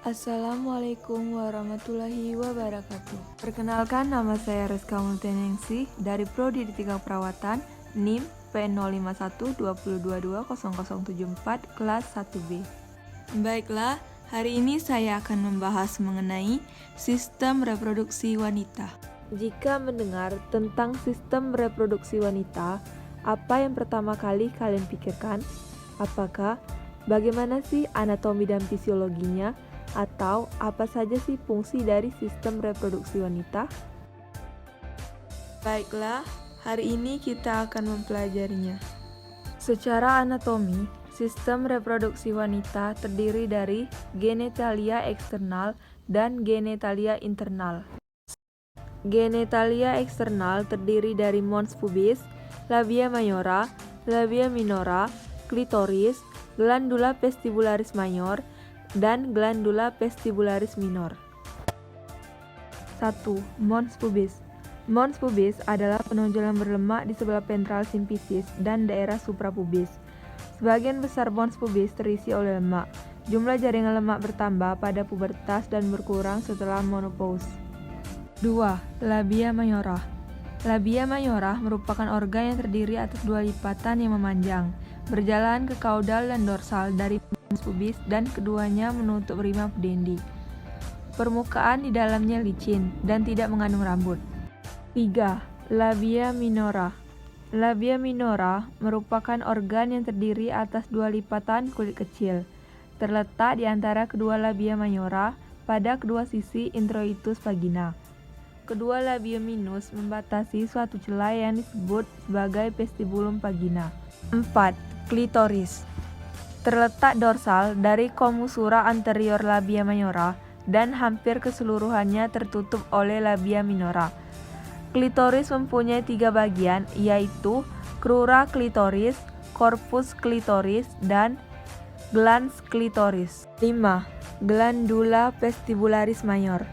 Assalamualaikum warahmatullahi wabarakatuh. Perkenalkan, nama saya Reska Multiningsih dari Prodi D3 Perawatan, NIM P05120220074 kelas 1B. Baiklah, hari ini saya akan membahas mengenai sistem reproduksi wanita. Jika mendengar tentang sistem reproduksi wanita, apa yang pertama kali kalian pikirkan? Apakah bagaimana sih anatomi dan fisiologinya? Atau apa saja sih fungsi dari sistem reproduksi wanita? Baiklah, hari ini kita akan mempelajarinya. Secara anatomi, sistem reproduksi wanita terdiri dari genitalia eksternal dan genitalia internal. Genitalia eksternal terdiri dari mons pubis, labia majora, labia minora, klitoris, glandula vestibularis mayor, dan glandula vestibularis minor. 1. Mons pubis. Mons pubis adalah penonjol yang berlemak di sebelah ventral simfisis dan daerah suprapubis. Sebagian besar mons pubis terisi oleh lemak. Jumlah jaringan lemak bertambah pada pubertas dan berkurang setelah menopause. 2. Labia majora. Labia majora merupakan organ yang terdiri atas dua lipatan yang memanjang, berjalan ke kaudal dan dorsal dari pubis dan keduanya menutup rima pudendi. Permukaan di dalamnya licin dan tidak mengandung rambut. 3. Labia minora. Labia minora merupakan organ yang terdiri atas dua lipatan kulit kecil, terletak di antara kedua labia majora pada kedua sisi introitus vagina. Kedua labia minus membatasi suatu celah yang disebut sebagai vestibulum vagina. 4. Klitoris. Terletak dorsal dari komusura anterior labia majora dan hampir keseluruhannya tertutup oleh labia minora. Klitoris mempunyai 3 bagian, yaitu crura klitoris, corpus klitoris, dan glans klitoris. 5. Glandula vestibularis mayor.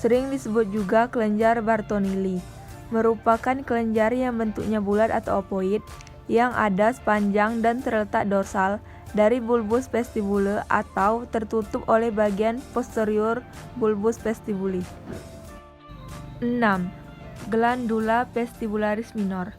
Sering disebut juga kelenjar Bartonelli. Merupakan kelenjar yang bentuknya bulat atau ovoid, yang ada sepanjang dan terletak dorsal dari bulbus vestibule atau tertutup oleh bagian posterior bulbus vestibuli. 6. Glandula vestibularis minor.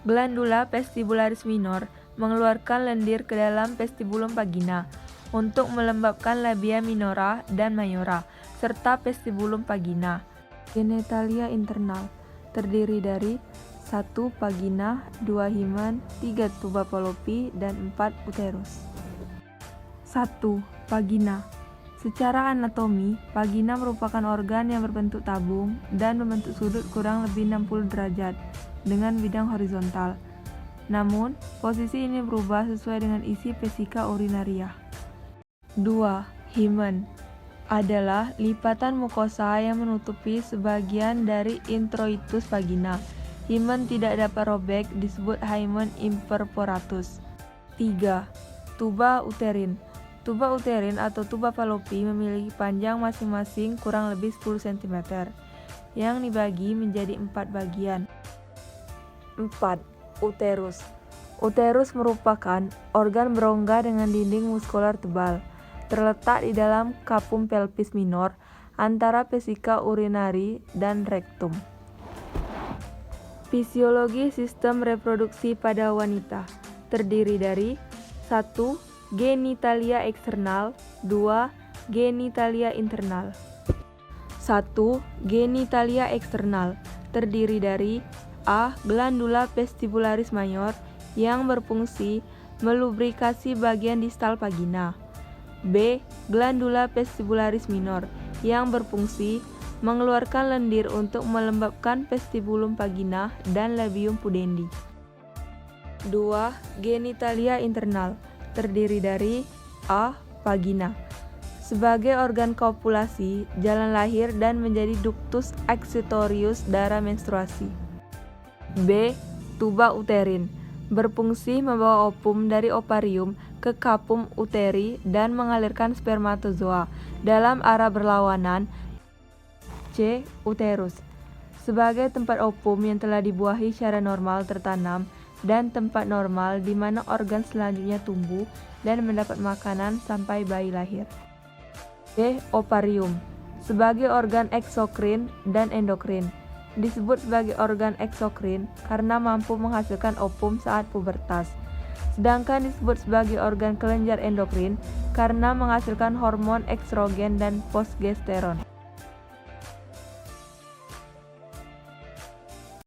Glandula vestibularis minor mengeluarkan lendir ke dalam vestibulum vagina untuk melembabkan labia minora dan majora serta vestibulum vagina. Genitalia internal terdiri dari 1. Vagina, 2. himen, 3. tuba fallopi, dan 4. uterus. 1. Vagina. Secara anatomi, vagina merupakan organ yang berbentuk tabung dan membentuk sudut kurang lebih 60 derajat dengan bidang horizontal. Namun, posisi ini berubah sesuai dengan isi vesika urinaria. 2. Himen adalah lipatan mukosa yang menutupi sebagian dari introitus vagina. Himen tidak dapat robek, disebut hymen imperforatus. 3. Tuba uterin. Tuba uterin atau tuba fallopi memiliki panjang masing-masing kurang lebih 10 cm, yang dibagi menjadi 4 bagian. 4. Uterus. Uterus merupakan organ berongga dengan dinding muskular tebal, terletak di dalam capum pelvis minor antara vesika urinari dan rektum. Fisiologi sistem reproduksi pada wanita terdiri dari 1. Genitalia eksternal, 2. Genitalia internal. 1. Genitalia eksternal terdiri dari A. Glandula vestibularis mayor yang berfungsi melubrikasi bagian distal vagina. B. Glandula vestibularis minor yang berfungsi mengeluarkan lendir untuk melembabkan vestibulum vagina dan labium pudendi. 2. Genitalia internal terdiri dari A. Vagina sebagai organ kopulasi, jalan lahir dan menjadi ductus accetorius darah menstruasi. B. Tuba uterin berfungsi membawa ovum dari ovarium ke capum uteri dan mengalirkan spermatozoa dalam arah berlawanan. C. Uterus sebagai tempat ovum yang telah dibuahi secara normal tertanam dan tempat normal di mana organ selanjutnya tumbuh dan mendapat makanan sampai bayi lahir. D. Ovarium. Sebagai organ eksokrin dan endokrin. Disebut sebagai organ eksokrin karena mampu menghasilkan ovum saat pubertas. Sedangkan disebut sebagai organ kelenjar endokrin karena menghasilkan hormon estrogen dan progesteron.